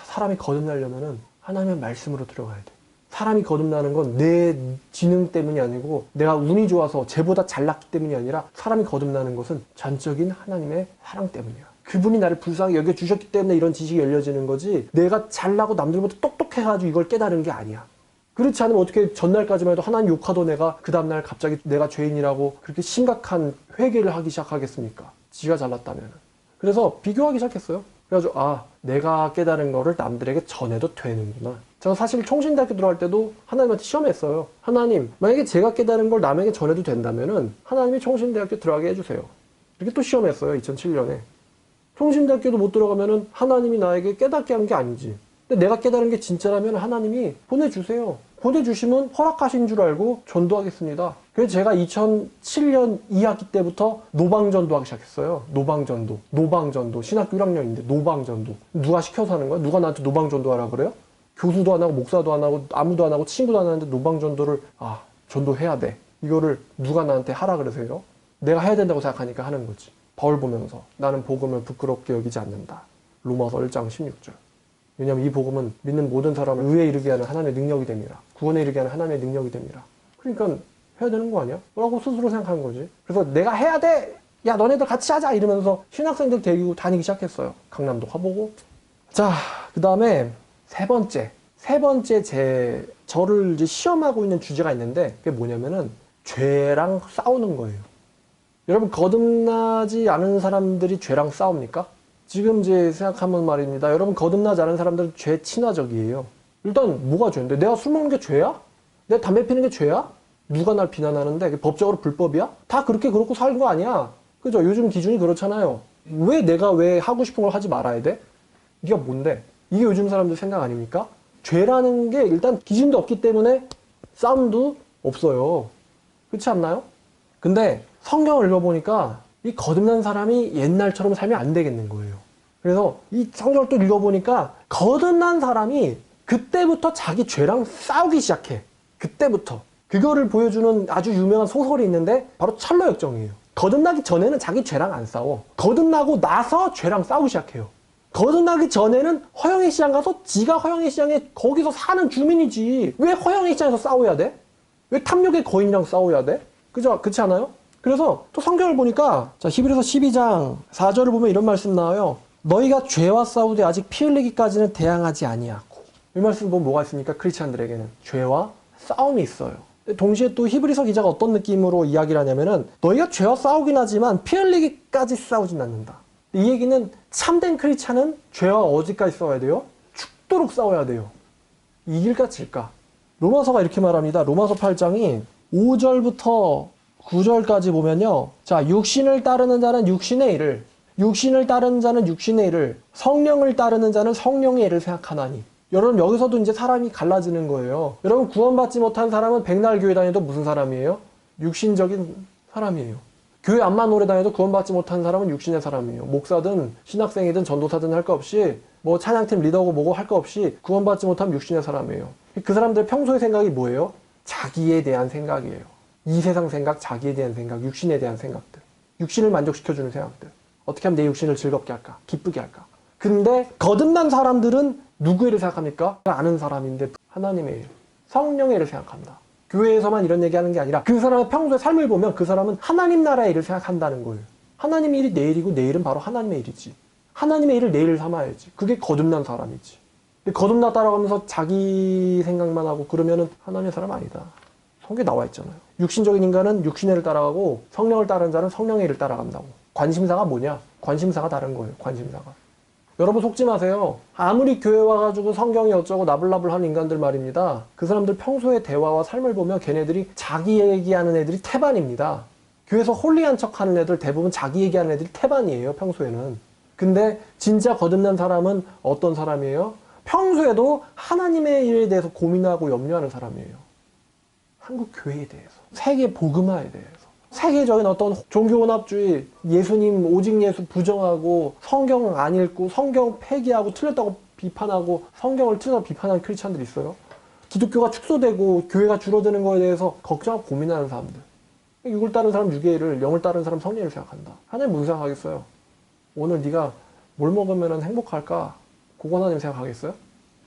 Speaker 1: 사람이 거듭나려면은 하나님의 말씀으로 들어가야 돼. 사람이 거듭나는 건 내 지능 때문이 아니고 내가 운이 좋아서 쟤보다 잘났기 때문이 아니라, 사람이 거듭나는 것은 전적인 하나님의 사랑 때문이야. 그분이 나를 불쌍히 여겨주셨기 때문에 이런 지식이 열려지는 거지, 내가 잘나고 남들보다 똑똑해가지고 이걸 깨달은 게 아니야. 그렇지 않으면 어떻게 전날까지만 해도 하나님 욕하던 애가 그 다음날 갑자기 내가 죄인이라고 그렇게 심각한 회개를 하기 시작하겠습니까? 지가 잘났다면. 그래서 비교하기 시작했어요. 그래가지고 내가 깨달은 거를 남들에게 전해도 되는구나. 제가 사실 총신대학교 들어갈 때도 하나님한테 시험했어요. 하나님, 만약에 제가 깨달은 걸 남에게 전해도 된다면은 하나님이 총신대학교 들어가게 해주세요. 이렇게 또 시험했어요. 2007년에. 총신대학교도 못 들어가면은 하나님이 나에게 깨닫게 한 게 아니지. 근데 내가 깨달은 게 진짜라면 하나님이 보내주세요. 보내주시면 허락하신 줄 알고 전도하겠습니다. 그래서 제가 2007년 2학기 때부터 노방전도 하기 시작했어요. 노방전도. 신학교 1학년인데 노방전도. 누가 시켜서 하는 거야? 누가 나한테 노방전도 하라 그래요? 교수도 안 하고 목사도 안 하고 아무도 안 하고 친구도 안 하는데 노방전도를 전도해야 돼. 이거를 누가 나한테 하라 그러세요? 내가 해야 된다고 생각하니까 하는 거지. 바울 보면서 나는 복음을 부끄럽게 여기지 않는다. 로마서 1장 16절. 왜냐하면 이 복음은 믿는 모든 사람을 의에 이르게 하는 하나님의 능력이 됩니다. 구원에 이르게 하는 하나님의 능력이 됩니다. 그러니까 해야 되는 거 아니야? 라고 스스로 생각하는 거지. 그래서 내가 해야 돼! 야 너네들 같이 하자! 이러면서 신학생들 데리고 다니기 시작했어요. 강남도 가보고. 자, 그 다음에 세 번째 저를 이제 시험하고 있는 주제가 있는데, 그게 뭐냐면은 죄랑 싸우는 거예요. 여러분, 거듭나지 않은 사람들이 죄랑 싸웁니까? 지금 이제 생각하면 말입니다. 여러분, 거듭나지 않은 사람들은 죄 친화적이에요. 일단 뭐가 죄인데? 내가 술 먹는 게 죄야? 내가 담배 피는 게 죄야? 누가 날 비난하는데 법적으로 불법이야? 다 그렇고 사는 거 아니야? 그죠? 요즘 기준이 그렇잖아요. 내가 왜 하고 싶은 걸 하지 말아야 돼? 네가 뭔데? 이게 요즘 사람들 생각 아닙니까? 죄라는 게 일단 기준도 없기 때문에 싸움도 없어요. 그렇지 않나요? 근데 성경을 읽어보니까 이 거듭난 사람이 옛날처럼 살면 안 되겠는 거예요. 그래서 이 성경을 또 읽어보니까 거듭난 사람이 그때부터 자기 죄랑 싸우기 시작해. 그때부터. 그거를 보여주는 아주 유명한 소설이 있는데 바로 찰로 역정이에요. 거듭나기 전에는 자기 죄랑 안 싸워. 거듭나고 나서 죄랑 싸우기 시작해요. 거듭나기 전에는 허영의 시장 가서 지가 허영의 시장에 거기서 사는 주민이지. 왜 허영의 시장에서 싸워야 돼? 왜 탐욕의 거인이랑 싸워야 돼? 그죠? 그렇지 않아요? 그래서 또 성경을 보니까 히브리서 12장 4절을 보면 이런 말씀 나와요. 너희가 죄와 싸우되 아직 피 흘리기까지는 대항하지 아니하고. 이 말씀 보면 뭐가 있습니까? 크리스찬들에게는 죄와 싸움이 있어요. 동시에 또 히브리서 기자가 어떤 느낌으로 이야기를 하냐면은 너희가 죄와 싸우긴 하지만 피 흘리기까지 싸우진 않는다. 이 얘기는 참된 크리스찬은 죄와 어디까지 싸워야 돼요? 죽도록 싸워야 돼요. 이길까 질까? 로마서가 이렇게 말합니다. 로마서 8장이 5절부터 9절까지 보면요. 자, 육신을 따르는 자는 육신의 일을, 육신을 따르는 자는 육신의 일을, 성령을 따르는 자는 성령의 일을 생각하나니. 여러분 여기서도 이제 사람이 갈라지는 거예요. 여러분 구원받지 못한 사람은 백날 교회 다녀도 무슨 사람이에요? 육신적인 사람이에요. 교회 앞만 오래 다녀도 구원받지 못한 사람은 육신의 사람이에요. 목사든 신학생이든 전도사든 할 거 없이 뭐 찬양팀 리더고 뭐고 할 거 없이 구원받지 못하면 육신의 사람이에요. 그 사람들 평소의 생각이 뭐예요? 자기에 대한 생각이에요. 이 세상 생각, 자기에 대한 생각, 육신에 대한 생각들. 육신을 만족시켜주는 생각들. 어떻게 하면 내 육신을 즐겁게 할까? 기쁘게 할까? 근데 거듭난 사람들은 누구의 일을 생각합니까? 아는 사람인데 하나님의 일, 성령의 일을 생각한다. 교회에서만 이런 얘기하는 게 아니라 그 사람의 평소의 삶을 보면 그 사람은 하나님 나라의 일을 생각한다는 거예요. 하나님의 일이 내 일이고 내 일은 바로 하나님의 일이지. 하나님의 일을 내 일을 삼아야지. 그게 거듭난 사람이지. 근데 거듭났다라고 하면서 자기 생각만 하고 그러면은 하나님의 사람 아니다. 성경에 나와 있잖아요. 육신적인 인간은 육신의 일을 따라가고 성령을 따르는 자는 성령의 일을 따라간다고. 관심사가 뭐냐? 관심사가 다른 거예요. 관심사가. 여러분 속지 마세요. 아무리 교회 와가지고 성경이 어쩌고 나불나불 하는 인간들 말입니다. 그 사람들 평소의 대화와 삶을 보면 걔네들이 자기 얘기하는 애들이 태반입니다. 교회에서 홀리한 척하는 애들 대부분 자기 얘기하는 애들이 태반이에요. 평소에는. 근데 진짜 거듭난 사람은 어떤 사람이에요? 평소에도 하나님의 일에 대해서 고민하고 염려하는 사람이에요. 한국 교회에 대해서, 세계 복음화에 대해서. 세계적인 어떤 종교혼합주의, 예수님 오직 예수 부정하고 성경 안 읽고 성경 폐기하고 틀렸다고 비판하고 성경을 틀렸다고 비판하는 크리스찬들이 있어요. 기독교가 축소되고 교회가 줄어드는 거에 대해서 걱정하고 고민하는 사람들. 육을 따른 사람 육의 일을, 영을 따른 사람 성령을 생각한다. 하나님 무슨 생각하겠어요? 오늘 네가 뭘 먹으면 행복할까? 그거 하나님 생각하겠어요?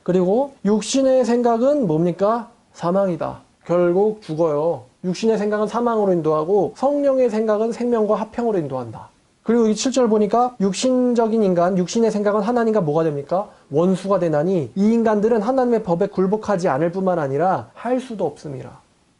Speaker 1: 그리고 육신의 생각은 뭡니까? 사망이다. 결국 죽어요. 육신의 생각은 사망으로 인도하고 성령의 생각은 생명과 화평으로 인도한다. 그리고 이 7절 보니까 육신적인 인간, 육신의 생각은 하나님과 뭐가 됩니까? 원수가 되나니 이 인간들은 하나님의 법에 굴복하지 않을 뿐만 아니라 할 수도 없음이라.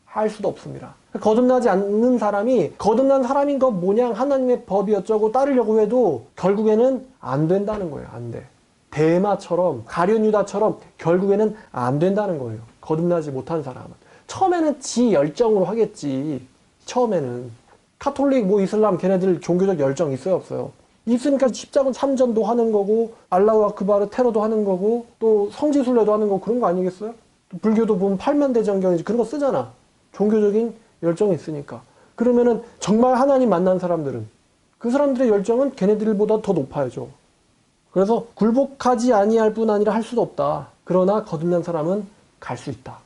Speaker 1: 할 수도 없음이라. 거듭나지 않는 사람이 거듭난 사람인 것 모양 하나님의 법이 어쩌고 따르려고 해도 결국에는 안 된다는 거예요. 안 돼. 데마처럼 가룟유다처럼 결국에는 안 된다는 거예요. 거듭나지 못한 사람은. 처음에는 지 열정으로 하겠지. 처음에는. 카톨릭, 뭐 이슬람 걔네들 종교적 열정 있어요, 없어요? 있으니까 십자군 참전도 하는 거고 알라후 아크바르 테러도 하는 거고 또 성지순례도 하는 거고 그런 거 아니겠어요? 또 불교도 보면 팔만대장경이지 그런 거 쓰잖아. 종교적인 열정이 있으니까. 그러면은 정말 하나님 만난 사람들은 그 사람들의 열정은 걔네들보다 더 높아야죠. 그래서 굴복하지 아니할 뿐 아니라 할 수도 없다. 그러나 거듭난 사람은 갈 수 있다.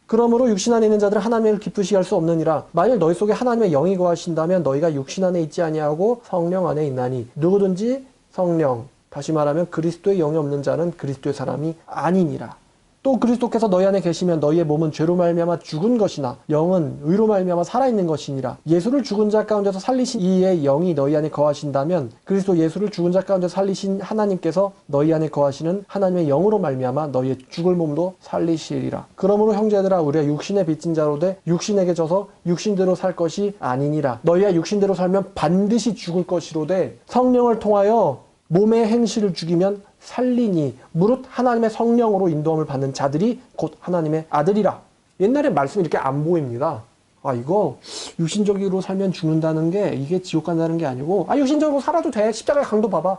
Speaker 1: 그러므로 육신 안에 있는 자들은 하나님을 기쁘시게 할 수 없느니라. 만일 너희 속에 하나님의 영이 거하신다면 너희가 육신 안에 있지 아니하고 성령 안에 있나니 누구든지 성령, 다시 말하면 그리스도의 영이 없는 자는 그리스도의 사람이 아니니라. 또 그리스도께서 너희 안에 계시면 너희의 몸은 죄로 말미암아 죽은 것이나 영은 의로 말미암아 살아있는 것이니라. 예수를 죽은 자 가운데서 살리신 이의 영이 너희 안에 거하신다면 그리스도 예수를 죽은 자 가운데 살리신 하나님께서 너희 안에 거하시는 하나님의 영으로 말미암아 너희의 죽을 몸도 살리시리라. 그러므로 형제들아 우리가 육신에 빚진 자로 돼 육신에게 져서 육신대로 살 것이 아니니라. 너희가 육신대로 살면 반드시 죽을 것이로되 성령을 통하여 몸의 행실을 죽이면 살리니 무릇 하나님의 성령으로 인도함을 받는 자들이 곧 하나님의 아들이라. 옛날에 말씀이 이렇게 안 보입니다. 아 이거 육신적으로 살면 죽는다는 게 이게 지옥 간다는 게 아니고 아 육신적으로 살아도 돼. 십자가의 강도 봐봐.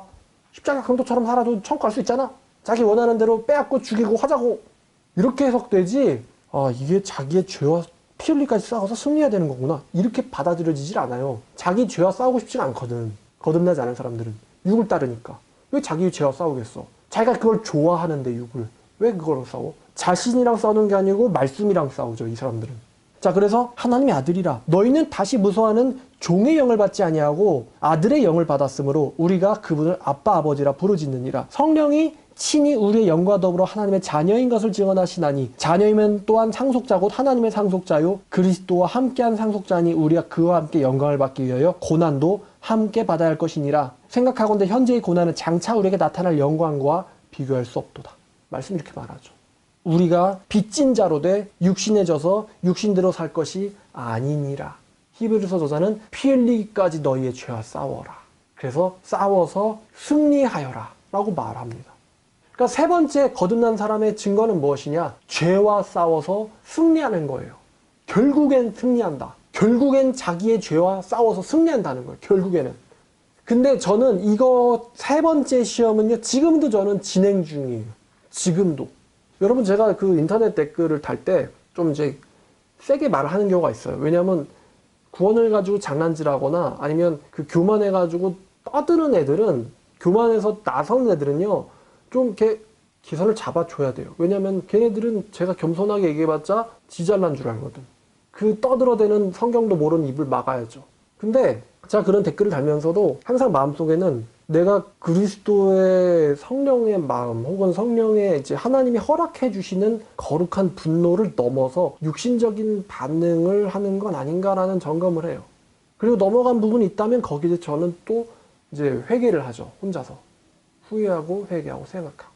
Speaker 1: 십자가 강도처럼 살아도 천국 갈 수 있잖아. 자기 원하는 대로 빼앗고 죽이고 하자고. 이렇게 해석되지 아 이게 자기의 죄와 피 흘리까지 싸워서 승리해야 되는 거구나. 이렇게 받아들여지질 않아요. 자기 죄와 싸우고 싶진 않거든. 거듭나지 않은 사람들은. 육을 따르니까. 왜 자기 죄와 싸우겠어? 자기가 그걸 좋아하는데 육을. 왜 그거랑 싸워? 자신이랑 싸우는 게 아니고 말씀이랑 싸우죠. 이 사람들은. 자 그래서 하나님의 아들이라. 너희는 다시 무서워하는 종의 영을 받지 아니하고 아들의 영을 받았으므로 우리가 그분을 아빠 아버지라 부르짖느니라. 성령이 친히 우리의 영과 더불어 하나님의 자녀인 것을 증언하시나니 자녀이면 또한 상속자 곧 하나님의 상속자요 그리스도와 함께한 상속자니 우리가 그와 함께 영광을 받기 위하여 고난도 함께 받아야 할 것이니라. 생각하건대 현재의 고난은 장차 우리에게 나타날 영광과 비교할 수 없도다. 말씀 이렇게 말하죠. 우리가 빚진 자로 돼 육신에 져서 육신대로 살 것이 아니니라. 히브리서 저자는 피 흘리기까지 너희의 죄와 싸워라. 그래서 싸워서 승리하여라 라고 말합니다. 그러니까 세 번째 거듭난 사람의 증거는 무엇이냐? 죄와 싸워서 승리하는 거예요. 결국엔 승리한다. 결국엔 자기의 죄와 싸워서 승리한다는 거예요. 결국에는. 근데 저는 이거 세 번째 시험은요, 지금도 저는 진행 중이에요. 지금도. 여러분, 제가 그 인터넷 댓글을 달 때 좀 이제 세게 말을 하는 경우가 있어요. 왜냐하면 구원을 가지고 장난질하거나 아니면 그 교만해가지고 떠드는 애들은, 교만해서 나서는 애들은요, 좀 이렇게 기선을 잡아줘야 돼요. 왜냐하면 걔네들은 제가 겸손하게 얘기해봤자 지 잘난 줄 알거든. 그 떠들어대는 성경도 모르는 입을 막아야죠. 근데 제가 그런 댓글을 달면서도 항상 마음속에는 내가 그리스도의 성령의 마음 혹은 성령의 이제 하나님이 허락해 주시는 거룩한 분노를 넘어서 육신적인 반응을 하는 건 아닌가라는 점검을 해요. 그리고 넘어간 부분이 있다면 거기에 저는 또 이제 회개를 하죠. 혼자서. 후회하고 회개하고 생각하고.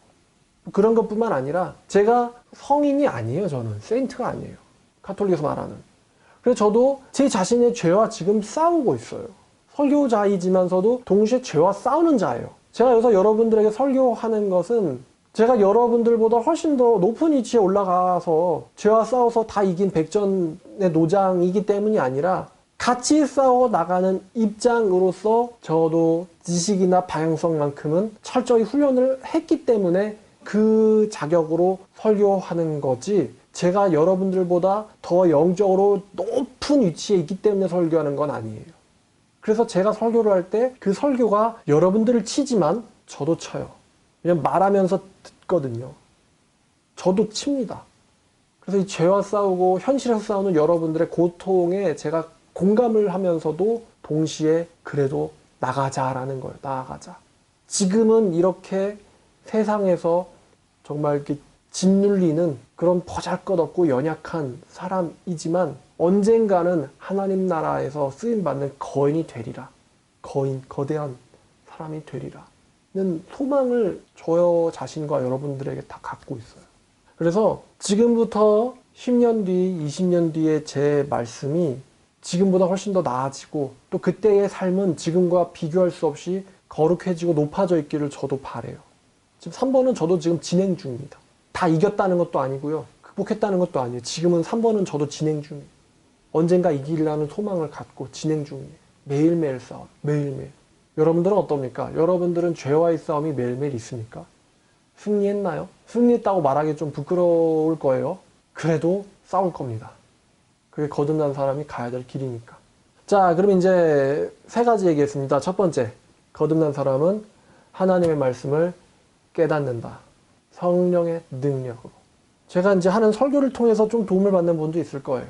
Speaker 1: 그런 것뿐만 아니라 제가 성인이 아니에요. 저는 세인트가 아니에요. 가톨릭에서 말하는. 그래서 저도 제 자신의 죄와 지금 싸우고 있어요. 설교자이지만서도 동시에 죄와 싸우는 자예요. 제가 여기서 여러분들에게 설교하는 것은 제가 여러분들보다 훨씬 더 높은 위치에 올라가서 죄와 싸워서 다 이긴 백전의 노장이기 때문이 아니라 같이 싸워 나가는 입장으로서 저도 지식이나 방향성만큼은 철저히 훈련을 했기 때문에 그 자격으로 설교하는 거지, 제가 여러분들보다 더 영적으로 높은 위치에 있기 때문에 설교하는 건 아니에요. 그래서 제가 설교를 할 때 그 설교가 여러분들을 치지만 저도 쳐요. 그냥 말하면서 듣거든요. 저도 칩니다. 그래서 이 죄와 싸우고 현실에서 싸우는 여러분들의 고통에 제가 공감을 하면서도 동시에 그래도 나가자라는 거예요. 나아가자. 지금은 이렇게 세상에서 정말 이렇게 짓눌리는 그런 보잘것없고 연약한 사람이지만 언젠가는 하나님 나라에서 쓰임받는 거인이 되리라. 거인, 거대한 사람이 되리라는 소망을 저 자신과 여러분들에게 다 갖고 있어요. 그래서 지금부터 10년 뒤, 20년 뒤에 제 말씀이 지금보다 훨씬 더 나아지고 또 그때의 삶은 지금과 비교할 수 없이 거룩해지고 높아져 있기를 저도 바라요. 지금 3번은 저도 지금 진행 중입니다. 다 이겼다는 것도 아니고요. 극복했다는 것도 아니에요. 지금은 3번은 저도 진행 중이에요. 언젠가 이기려는 소망을 갖고 진행 중이에요. 매일매일 싸움, 매일매일. 여러분들은 어떻습니까? 여러분들은 죄와의 싸움이 매일매일 있습니까? 승리했나요? 승리했다고 말하기 좀 부끄러울 거예요. 그래도 싸울 겁니다. 그게 거듭난 사람이 가야 될 길이니까. 자, 그럼 이제 세 가지 얘기했습니다. 첫 번째, 거듭난 사람은 하나님의 말씀을 깨닫는다. 성령의 능력으로. 제가 이제 하는 설교를 통해서 좀 도움을 받는 분도 있을 거예요.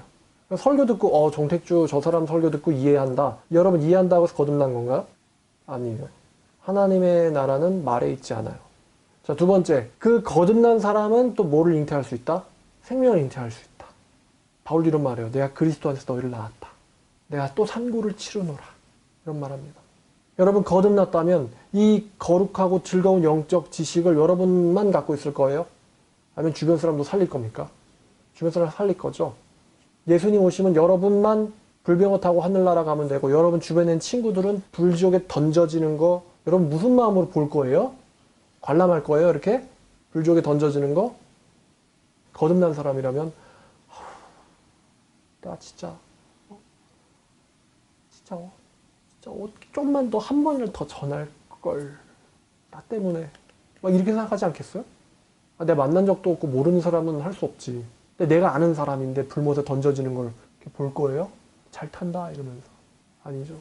Speaker 1: 설교 듣고 정택주 저 사람 설교 듣고 이해한다. 여러분 이해한다고 해서 거듭난 건가요? 아니에요. 하나님의 나라는 말에 있지 않아요. 자, 두 번째, 그 거듭난 사람은 또 뭐를 잉태할 수 있다? 생명을 잉태할 수 있다. 바울 이런 말이에요. 내가 그리스도 안에서 너희를 낳았다. 내가 또 산고를 치르노라. 이런 말합니다. 여러분 거듭났다면 이 거룩하고 즐거운 영적 지식을 여러분만 갖고 있을 거예요? 아니면 주변 사람도 살릴 겁니까? 주변 사람 살릴 거죠. 예수님 오시면 여러분만 불병어 타고 하늘나라 가면 되고 여러분 주변에 있는 친구들은 불지옥에 던져지는 거 여러분 무슨 마음으로 볼 거예요? 관람할 거예요? 이렇게? 불지옥에 던져지는 거? 거듭난 사람이라면 나 진짜 좀만 더 한 번이라도 더 전할 걸. 나 때문에 막 이렇게 생각하지 않겠어요? 내가 만난 적도 없고 모르는 사람은 할 수 없지. 근데 내가 아는 사람인데 불못에 던져지는 걸 이렇게 볼 거예요? 잘 탄다 이러면서. 아니죠.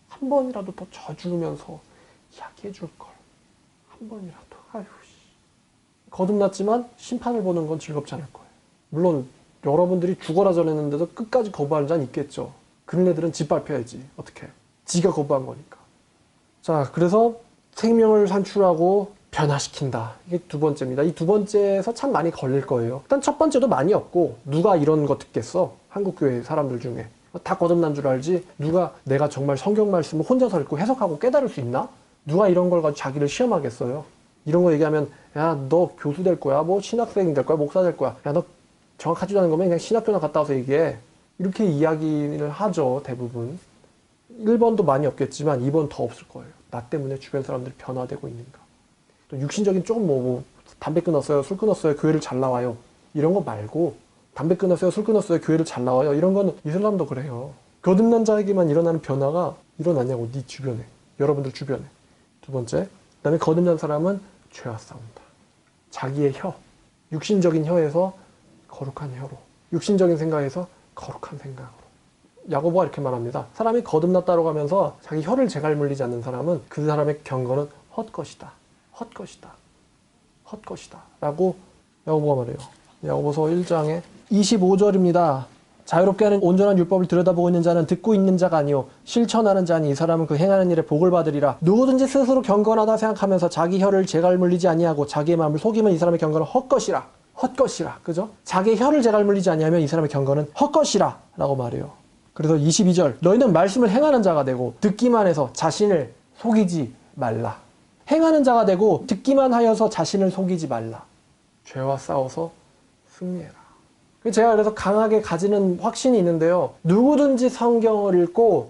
Speaker 1: 한 번이라도 더 져주면서 이야기해 줄 걸. 한 번이라도. 아휴 씨. 거듭났지만 심판을 보는 건 즐겁지 않을 거예요. 물론 여러분들이 죽어라 전했는데도 끝까지 거부하는 자는 있겠죠. 그런 애들은 짓밟혀야지. 어떻게? 지가 거부한 거니까. 자, 그래서 생명을 산출하고 변화시킨다. 이게 두 번째입니다. 이 두 번째에서 참 많이 걸릴 거예요. 일단 첫 번째도 많이 없고 누가 이런 거 듣겠어? 한국교회 사람들 중에. 다 거듭난 줄 알지? 누가 내가 정말 성경 말씀을 혼자서 읽고 해석하고 깨달을 수 있나? 누가 이런 걸 가지고 자기를 시험하겠어요? 이런 거 얘기하면 야, 너 교수 될 거야, 뭐 신학생 될 거야, 목사 될 거야. 야, 너 정확하지도 않은 거면 그냥 신학교나 갔다 와서 얘기해. 이렇게 이야기를 하죠, 대부분. 1번도 많이 없겠지만 2번 더 없을 거예요. 나 때문에 주변 사람들이 변화되고 있는가. 또 육신적인 조금 담배 끊었어요, 술 끊었어요, 교회를 잘 나와요. 이런 거 말고 담배 끊었어요, 술 끊었어요, 교회를 잘 나와요. 이런 거는 이슬람도 그래요. 거듭난 자에게만 일어나는 변화가 일어나냐고, 네 주변에. 여러분들 주변에. 두 번째, 그 다음에 거듭난 사람은 죄와 싸운다. 자기의 혀, 육신적인 혀에서 거룩한 혀로, 육신적인 생각에서 거룩한 생각으로. 야고보가 이렇게 말합니다. 사람이 거듭났다고 하면서 자기 혀를 재갈 물리지 않는 사람은 그 사람의 경건은 헛것이다. 헛것이다. 헛것이다. 라고 야고보가 말해요. 야고보서 1장에 25절입니다. 자유롭게 하는 온전한 율법을 들여다보고 있는 자는 듣고 있는 자가 아니요 실천하는 자니 이 사람은 그 행하는 일에 복을 받으리라. 누구든지 스스로 경건하다 생각하면서 자기 혀를 재갈 물리지 아니하고 자기의 마음을 속이면 이 사람의 경건은 헛것이라. 헛것이라. 그죠? 자기의 혀를 재갈 물리지 아니하면 이 사람의 경건은 헛것이라 라고 말해요. 그래서 22절, 너희는 말씀을 행하는 자가 되고 듣기만 해서 자신을 속이지 말라. 행하는 자가 되고 듣기만 하여서 자신을 속이지 말라. 죄와 싸워서 승리해라. 제가 그래서 강하게 가지는 확신이 있는데요. 누구든지 성경을 읽고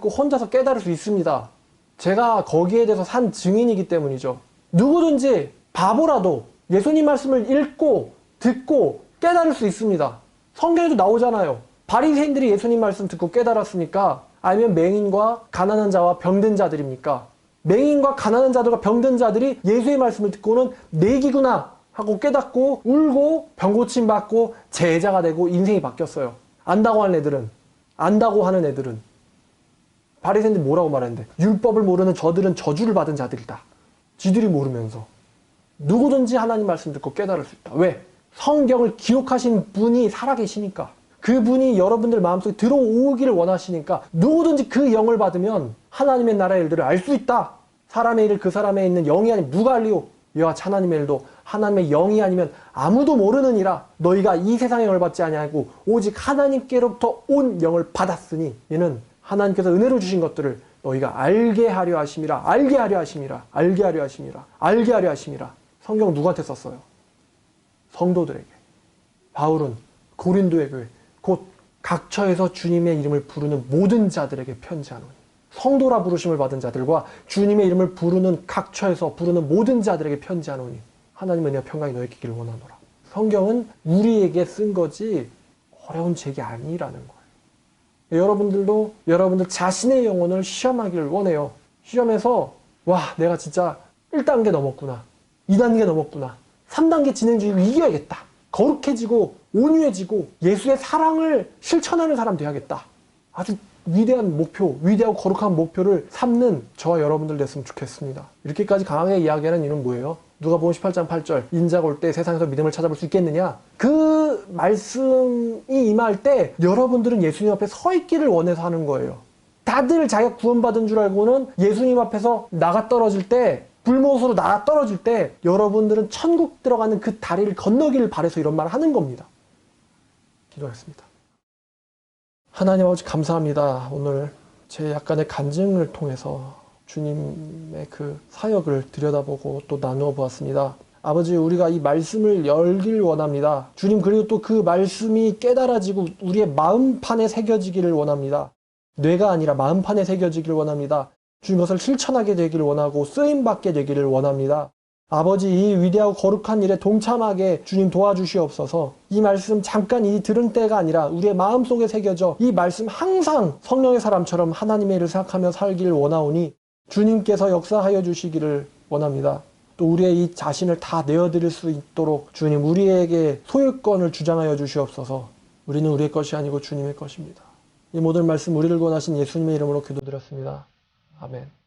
Speaker 1: 혼자서 깨달을 수 있습니다. 제가 거기에 대해서 산 증인이기 때문이죠. 누구든지 바보라도 예수님 말씀을 읽고 듣고 깨달을 수 있습니다. 성경에도 나오잖아요. 바리새인들이 예수님 말씀 듣고 깨달았습니까? 아니면 맹인과 가난한 자와 병든 자들입니까? 맹인과 가난한 자들과 병든 자들이 예수의 말씀을 듣고는 내기구나 하고 깨닫고 울고 병 고침 받고 제자가 되고 인생이 바뀌었어요. 안다고 하는 애들은 바리새인들이 뭐라고 말했는데, 율법을 모르는 저들은 저주를 받은 자들이다. 지들이 모르면서. 누구든지 하나님 말씀 듣고 깨달을 수 있다. 왜? 성경을 기록하신 분이 살아계시니까. 그분이 여러분들 마음속에 들어오기를 원하시니까 누구든지 그 영을 받으면 하나님의 나라의 일들을 알 수 있다. 사람의 일을 그 사람에 있는 영이 아닌 누가 알리오? 여호와 하나님의 일도 하나님의 영이 아니면 아무도 모르느니라. 너희가 이 세상의 영을 받지 아니하고 오직 하나님께로부터 온 영을 받았으니 이는 하나님께서 은혜로 주신 것들을 너희가 알게 하려 하심이라. 알게 하려 하심이라. 알게 하려 하심이라. 알게 하려 하심이라. 성경 누구한테 썼어요? 성도들에게. 바울은 고린도의 교회 곧 각처에서 주님의 이름을 부르는 모든 자들에게 편지하노니, 성도라 부르심을 받은 자들과 주님의 이름을 부르는 각처에서 부르는 모든 자들에게 편지하노니 하나님의 은혜와 평강이 너에게 있기를 원하노라. 성경은 우리에게 쓴 거지 어려운 책이 아니라는 거예요. 여러분들도 여러분들 자신의 영혼을 시험하기를 원해요. 시험에서 와, 내가 진짜 1단계 넘었구나, 2단계 넘었구나, 3단계 진행 중이고 이겨야겠다. 거룩해지고 온유해지고 예수의 사랑을 실천하는 사람 되어야겠다. 아주 위대한 목표, 위대하고 거룩한 목표를 삼는 저와 여러분들 됐으면 좋겠습니다. 이렇게까지 강하게 이야기하는 이유는 뭐예요? 누가복음 18장 8절, 인자가 올 때 세상에서 믿음을 찾아볼 수 있겠느냐? 그 말씀이 임할 때 여러분들은 예수님 앞에 서 있기를 원해서 하는 거예요. 다들 자기가 구원받은 줄 알고는 예수님 앞에서 나가 떨어질 때, 불못으로 나가 떨어질 때 여러분들은 천국 들어가는 그 다리를 건너기를 바라서 이런 말을 하는 겁니다. 기도하겠습니다. 하나님 아버지 감사합니다. 오늘 제 약간의 간증을 통해서 주님의 그 사역을 들여다보고 또 나누어 보았습니다. 아버지, 우리가 이 말씀을 열길 원합니다. 주님, 그리고 또 그 말씀이 깨달아지고 우리의 마음판에 새겨지기를 원합니다. 뇌가 아니라 마음판에 새겨지기를 원합니다. 주님, 그것을 실천하게 되기를 원하고 쓰임받게 되기를 원합니다. 아버지, 이 위대하고 거룩한 일에 동참하게 주님 도와주시옵소서. 이 말씀 잠깐 이 들은 때가 아니라 우리의 마음속에 새겨져 이 말씀 항상 성령의 사람처럼 하나님의 일을 생각하며 살기를 원하오니 주님께서 역사하여 주시기를 원합니다. 또 우리의 이 자신을 다 내어드릴 수 있도록 주님, 우리에게 소유권을 주장하여 주시옵소서. 우리는 우리의 것이 아니고 주님의 것입니다. 이 모든 말씀 우리를 구원하신 예수님의 이름으로 기도드렸습니다. 아멘.